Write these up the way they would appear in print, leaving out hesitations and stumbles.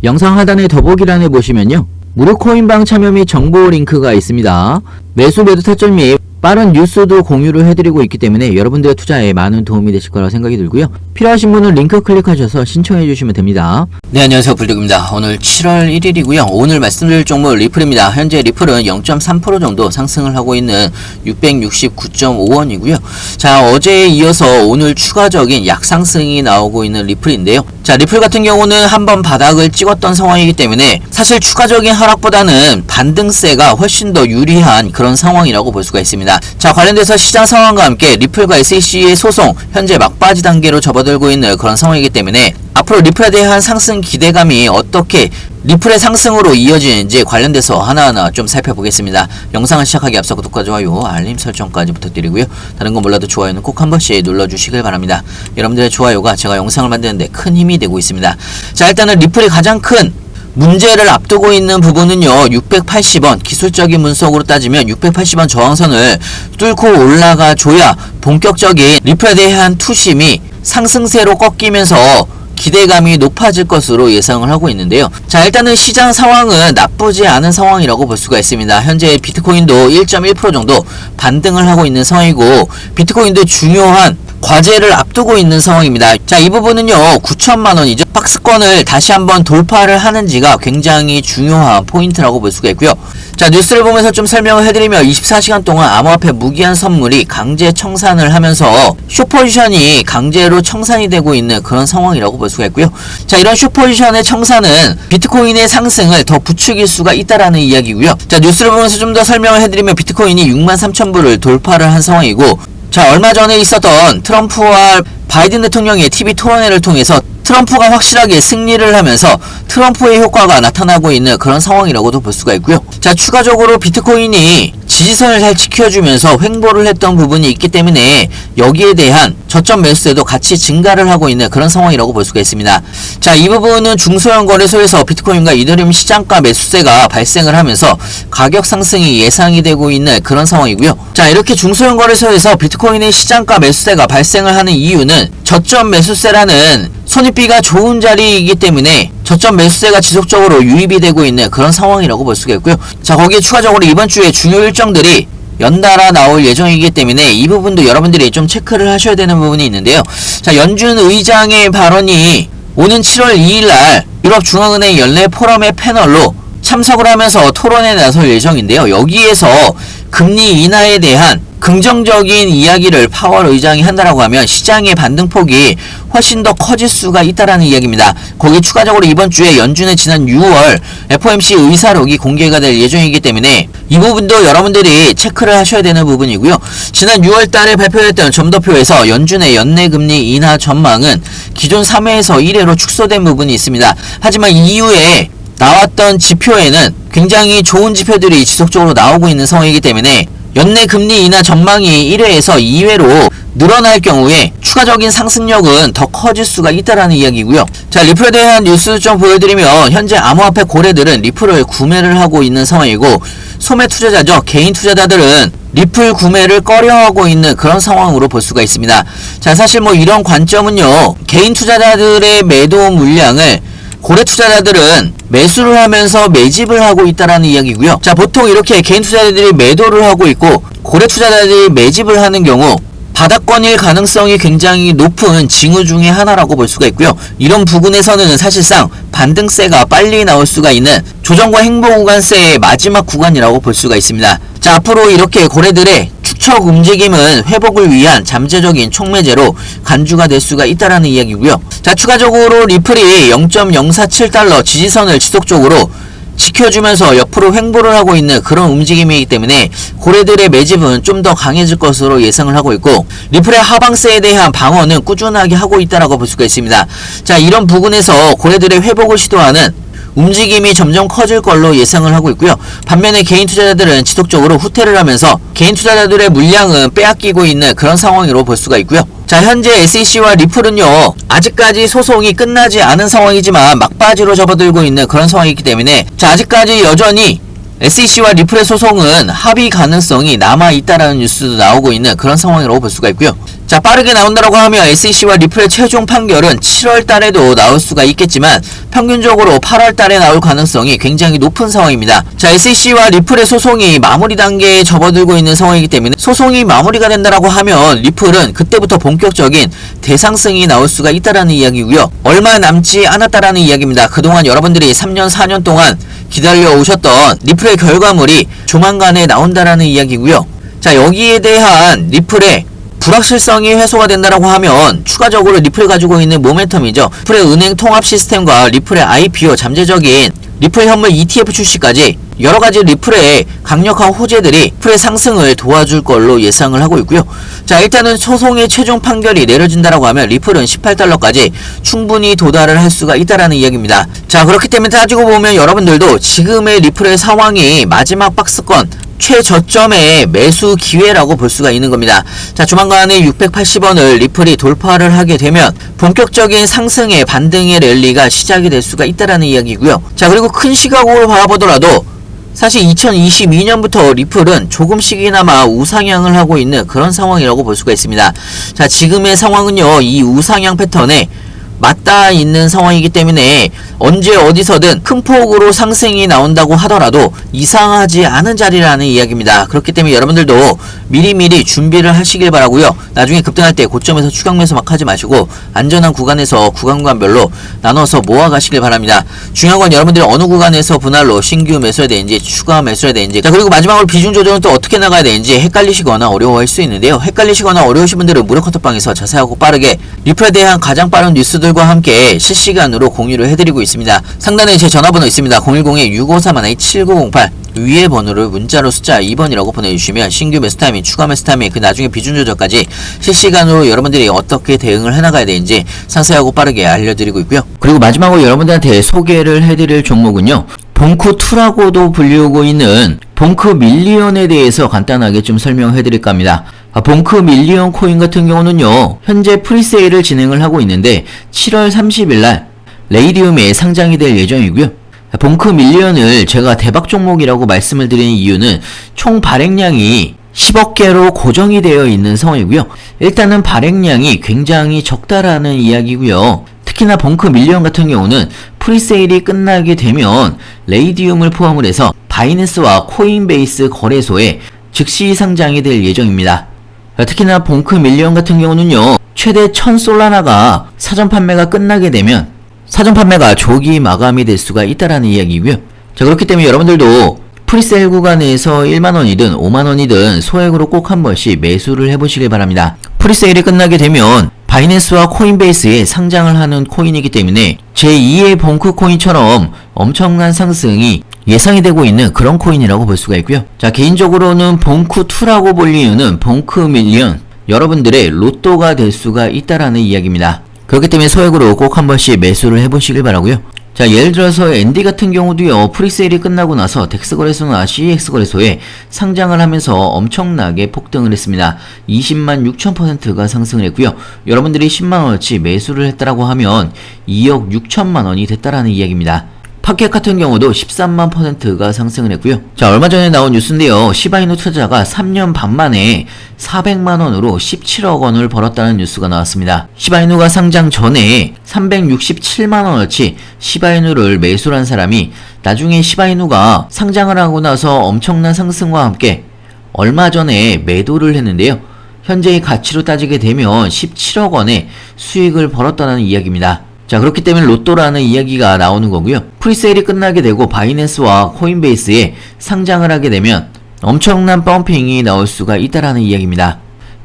영상 하단의 더보기란에 보시면요, 무료 코인방 참여 및 정보 링크가 있습니다. 매수 매도 타점 및 빠른 뉴스도 공유를 해드리고 있기 때문에 여러분들의 투자에 많은 도움이 되실 거라고 생각이 들고요. 필요하신 분은 링크 클릭하셔서 신청해 주시면 됩니다. 네, 안녕하세요. 불독입니다. 오늘 7월 1일이고요. 오늘 말씀드릴 종목 리플입니다. 현재 리플은 0.3% 정도 상승을 하고 있는 669.5원이고요. 자, 어제에 이어서 오늘 추가적인 약상승이 나오고 있는 리플인데요. 자, 리플 같은 경우는 한번 바닥을 찍었던 상황이기 때문에 사실 추가적인 하락보다는 반등세가 훨씬 더 유리한 그런 상황이라고 볼 수가 있습니다. 자, 관련돼서 시장 상황과 함께 리플과 SEC의 소송 현재 막바지 단계로 접어들고 있는 그런 상황이기 때문에 앞으로 리플에 대한 상승 기대감이 어떻게 리플의 상승으로 이어지는지 관련돼서 하나하나 좀 살펴보겠습니다. 영상을 시작하기 앞서 구독과 좋아요, 알림 설정까지 부탁드리고요. 다른 건 몰라도 좋아요는 꼭 한 번씩 눌러주시길 바랍니다. 여러분들의 좋아요가 제가 영상을 만드는데 큰 힘이 되고 있습니다. 자, 일단은 리플이 가장 큰 문제를 앞두고 있는 부분은요, 680원 기술적인 분석으로 따지면 680원 저항선을 뚫고 올라가 줘야 본격적인 리플에 대한 투심이 상승세로 꺾이면서 기대감이 높아질 것으로 예상을 하고 있는데요. 자, 일단은 시장 상황은 나쁘지 않은 상황이라고 볼 수가 있습니다. 현재 비트코인도 1.1% 정도 반등을 하고 있는 상황이고, 비트코인도 중요한 과제를 앞두고 있는 상황입니다. 자, 이 부분은요, 9천만원이죠. 박스권을 다시 한번 돌파를 하는지가 굉장히 중요한 포인트라고 볼 수가 있고요. 자, 뉴스를 보면서 좀 설명을 해드리면 24시간 동안 암호화폐 무기한 선물이 강제 청산을 하면서 숏포지션이 강제로 청산이 되고 있는 그런 상황이라고 볼 수가 있고요. 자, 이런 숏포지션의 청산은 비트코인의 상승을 더 부추길 수가 있다라는 이야기고요. 자, 뉴스를 보면서 좀 더 설명을 해드리면 비트코인이 63,000불을 돌파를 한 상황이고, 자, 얼마 전에 있었던 트럼프와 바이든 대통령의 TV 토론회를 통해서 트럼프가 확실하게 승리를 하면서 트럼프의 효과가 나타나고 있는 그런 상황이라고도 볼 수가 있고요. 자, 추가적으로 비트코인이 지지선을 잘 지켜주면서 횡보를 했던 부분이 있기 때문에 여기에 대한 저점 매수세도 같이 증가를 하고 있는 그런 상황이라고 볼 수가 있습니다. 자, 이 부분은 중소형 거래소에서 비트코인과 이더리움 시장가 매수세가 발생을 하면서 가격 상승이 예상이 되고 있는 그런 상황이고요. 자, 이렇게 중소형 거래소에서 비트코인의 시장가 매수세가 발생을 하는 이유는 저점 매수세라는 손익비가 좋은 자리이기 때문에 저점 매수세가 지속적으로 유입이 되고 있는 그런 상황이라고 볼 수가 있고요. 자, 거기에 추가적으로 이번 주에 중요 일정들이 연달아 나올 예정이기 때문에 이 부분도 여러분들이 좀 체크를 하셔야 되는 부분이 있는데요. 자, 연준 의장의 발언이 오는 7월 2일날 유럽중앙은행 연례 포럼의 패널로 참석을 하면서 토론에 나설 예정인데요. 여기에서 금리 인하에 대한 긍정적인 이야기를 파월 의장이 한다라고 하면 시장의 반등폭이 훨씬 더 커질 수가 있다라는 이야기입니다. 거기 추가적으로 이번 주에 연준의 지난 6월 FOMC 의사록이 공개가 될 예정이기 때문에 이 부분도 여러분들이 체크를 하셔야 되는 부분이고요. 지난 6월 달에 발표했던 점도표에서 연준의 연내 금리 인하 전망은 기존 3회에서 1회로 축소된 부분이 있습니다. 하지만 이후에 나왔던 지표에는 굉장히 좋은 지표들이 지속적으로 나오고 있는 상황이기 때문에 연내 금리 인하 전망이 1회에서 2회로 늘어날 경우에 추가적인 상승력은 더 커질 수가 있다라는 이야기고요. 자, 리플에 대한 뉴스 좀 보여드리면 현재 암호화폐 고래들은 리플을 구매를 하고 있는 상황이고, 소매 투자자죠. 개인 투자자들은 리플 구매를 꺼려하고 있는 그런 상황으로 볼 수가 있습니다. 자, 사실 뭐 이런 관점은요, 개인 투자자들의 매도 물량을 고래 투자자들은 매수를 하면서 매집을 하고 있다라는 이야기고요. 자, 보통 이렇게 개인 투자자들이 매도를 하고 있고 고래 투자자들이 매집을 하는 경우 바닥권일 가능성이 굉장히 높은 징후 중에 하나라고 볼 수가 있고요. 이런 부분에서는 사실상 반등세가 빨리 나올 수가 있는 조정과 행보 구간세의 마지막 구간이라고 볼 수가 있습니다. 자, 앞으로 이렇게 고래들의 축적 움직임은 회복을 위한 잠재적인 촉매제로 간주가 될 수가 있다라는 이야기고요. 자, 추가적으로 리플이 0.047달러 지지선을 지속적으로 지켜주면서 옆으로 횡보를 하고 있는 그런 움직임이기 때문에 고래들의 매집은 좀 더 강해질 것으로 예상을 하고 있고, 리플의 하방세에 대한 방어는 꾸준하게 하고 있다라고 볼 수가 있습니다. 자, 이런 부분에서 고래들의 회복을 시도하는 움직임이 점점 커질 걸로 예상을 하고 있고요. 반면에 개인 투자자들은 지속적으로 후퇴를 하면서 개인 투자자들의 물량은 빼앗기고 있는 그런 상황으로 볼 수가 있고요. 자, 현재 SEC와 리플은요, 아직까지 소송이 끝나지 않은 상황이지만 막바지로 접어들고 있는 그런 상황이기 때문에 자, 아직까지 여전히 SEC와 리플의 소송은 합의 가능성이 남아있다라는 뉴스도 나오고 있는 그런 상황이라고 볼 수가 있고요. 자, 빠르게 나온다라고 하면 SEC와 리플의 최종 판결은 7월 달에도 나올 수가 있겠지만 평균적으로 8월 달에 나올 가능성이 굉장히 높은 상황입니다. 자, SEC와 리플의 소송이 마무리 단계에 접어들고 있는 상황이기 때문에 소송이 마무리가 된다라고 하면 리플은 그때부터 본격적인 대상승이 나올 수가 있다라는 이야기고요. 얼마 남지 않았다라는 이야기입니다. 그동안 여러분들이 3년, 4년 동안 기다려 오셨던 리플의 결과물이 조만간에 나온다라는 이야기고요. 자, 여기에 대한 리플의 불확실성이 해소가 된다라고 하면 추가적으로 리플이 가지고 있는 모멘텀이죠. 리플의 은행 통합 시스템과 리플의 IPO 잠재적인 리플 현물 ETF 출시까지 여러가지 리플의 강력한 호재들이 리플의 상승을 도와줄 걸로 예상을 하고 있고요. 자, 일단은 소송의 최종 판결이 내려진다라고 하면 리플은 18달러까지 충분히 도달을 할 수가 있다라는 이야기입니다. 자, 그렇기 때문에 따지고 보면 여러분들도 지금의 리플의 상황이 마지막 박스권 최저점의 매수 기회라고 볼 수가 있는 겁니다. 자, 조만간에 680원을 리플이 돌파를 하게 되면 본격적인 상승의 반등의 랠리가 시작이 될 수가 있다라는 이야기고요. 자, 그리고 큰 시각으로 바라보더라도 사실 2022년부터 리플은 조금씩이나마 우상향을 하고 있는 그런 상황이라고 볼 수가 있습니다. 자, 지금의 상황은요, 이 우상향 패턴에 맞닿아 있는 상황이기 때문에 언제 어디서든 큰 폭으로 상승이 나온다고 하더라도 이상하지 않은 자리라는 이야기입니다. 그렇기 때문에 여러분들도 미리미리 준비를 하시길 바라고요. 나중에 급등할 때 고점에서 추격 매수 막 하지 마시고 안전한 구간에서 구간별로 나눠서 모아 가시길 바랍니다. 중요한 건 여러분들이 어느 구간에서 분할로 신규 매수해야 되는지 추가 매수해야 되는지, 자, 그리고 마지막으로 비중 조정은 또 어떻게 나가야 되는지 헷갈리시거나 어려워할 수 있는데요. 헷갈리시거나 어려우신 분들은 무료 카톡방에서 자세하고 빠르게 리플에 대한 가장 빠른 뉴스들과 함께 실시간으로 공유를 해드리고 있습니다. 상단에 제 전화번호 있습니다. 010-6531-7908 위에 번호를 문자로 숫자 2번이라고 보내주시면 신규 매수 타이밍, 추가 매수 타이밍, 그 나중에 비중 조절까지 실시간으로 여러분들이 어떻게 대응을 해나가야 되는지 상세하고 빠르게 알려드리고 있고요. 그리고 마지막으로 여러분들한테 소개를 해드릴 종목은요, 봉크2라고도 불리우고 있는 봉크 밀리언에 대해서 간단하게 좀 설명해드릴까 합니다. 봉크 밀리언 코인 같은 경우는요, 현재 프리세일을 진행을 하고 있는데 7월 30일날 레이디움에 상장이 될 예정이고요. 봉크 밀리언을 제가 대박 종목이라고 말씀을 드리는 이유는 총 발행량이 10억 개로 고정이 되어 있는 상황이고요. 일단은 발행량이 굉장히 적다라는 이야기고요. 특히나 봉크 밀리언 같은 경우는 프리세일이 끝나게 되면 레이디움을 포함을 해서 바이낸스와 코인베이스 거래소에 즉시 상장이 될 예정입니다. 특히나 봉크 밀리언 같은 경우는요, 최대 1000솔라나가 사전 판매가 끝나게 되면 사전 판매가 조기 마감이 될 수가 있다라는 이야기고요. 자, 그렇기 때문에 여러분들도 프리세일 구간에서 1만원이든 5만원이든 소액으로 꼭 한 번씩 매수를 해보시길 바랍니다. 프리세일이 끝나게 되면 바이낸스와 코인베이스에 상장을 하는 코인이기 때문에 제2의 봉크 코인처럼 엄청난 상승이 예상이 되고 있는 그런 코인이라고 볼 수가 있고요. 자, 개인적으로는 봉크2라고 볼 이유는 봉크 밀리언, 여러분들의 로또가 될 수가 있다라는 이야기입니다. 그렇기 때문에 소액으로 꼭 한 번씩 매수를 해보시길 바라고요. 자, 예를 들어서 앤디 같은 경우도요, 프리세일이 끝나고 나서 덱스 거래소나 CEX 거래소에 상장을 하면서 엄청나게 폭등을 했습니다. 20만 6천%가 상승을 했고요. 여러분들이 10만원어치 매수를 했다라고 하면 2억 6천만원이 됐다라는 이야기입니다. 파켓 같은 경우도 13만%가 상승을 했고요. 자, 얼마 전에 나온 뉴스인데요, 시바이누 투자자가 3년 반 만에 400만원으로 17억 원을 벌었다는 뉴스가 나왔습니다. 시바이누가 상장 전에 367만원어치 시바이누를 매수를 한 사람이 나중에 시바이누가 상장을 하고 나서 엄청난 상승과 함께 얼마 전에 매도를 했는데요, 현재의 가치로 따지게 되면 17억 원의 수익을 벌었다는 이야기입니다. 자, 그렇기 때문에 로또라는 이야기가 나오는 거고요. 프리세일이 끝나게 되고 바이낸스와 코인베이스에 상장을 하게 되면 엄청난 펌핑이 나올 수가 있다라는 이야기입니다.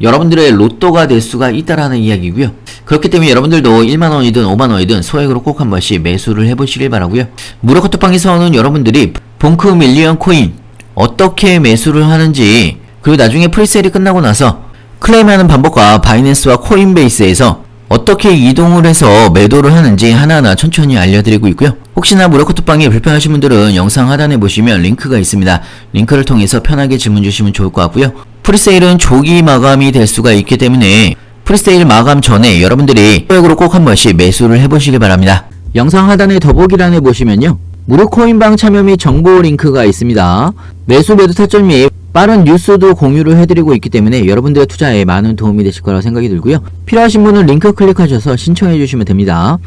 여러분들의 로또가 될 수가 있다라는 이야기고요. 그렇기 때문에 여러분들도 1만원이든 5만원이든 소액으로 꼭 한 번씩 매수를 해보시길 바라고요. 무료 카톡방에서는 여러분들이 봉크 밀리언 코인 어떻게 매수를 하는지, 그리고 나중에 프리세일이 끝나고 나서 클레임하는 방법과 바이낸스와 코인베이스에서 어떻게 이동을 해서 매도를 하는지 하나하나 천천히 알려드리고 있고요. 혹시나 무료 카톡방이 불편하신 분들은 영상 하단에 보시면 링크가 있습니다. 링크를 통해서 편하게 질문 주시면 좋을 것 같고요. 프리세일은 조기 마감이 될 수가 있기 때문에 프리세일 마감 전에 여러분들이 소액으로 꼭 한 번씩 매수를 해보시길 바랍니다. 영상 하단의 더보기란에 보시면요, 무료 코인방 참여 및 정보 링크가 있습니다. 매수 매도 타점 및 빠른 뉴스도 공유를 해드리고 있기 때문에 여러분들의 투자에 많은 도움이 되실 거라고 생각이 들고요. 필요하신 분은 링크 클릭하셔서 신청해 주시면 됩니다.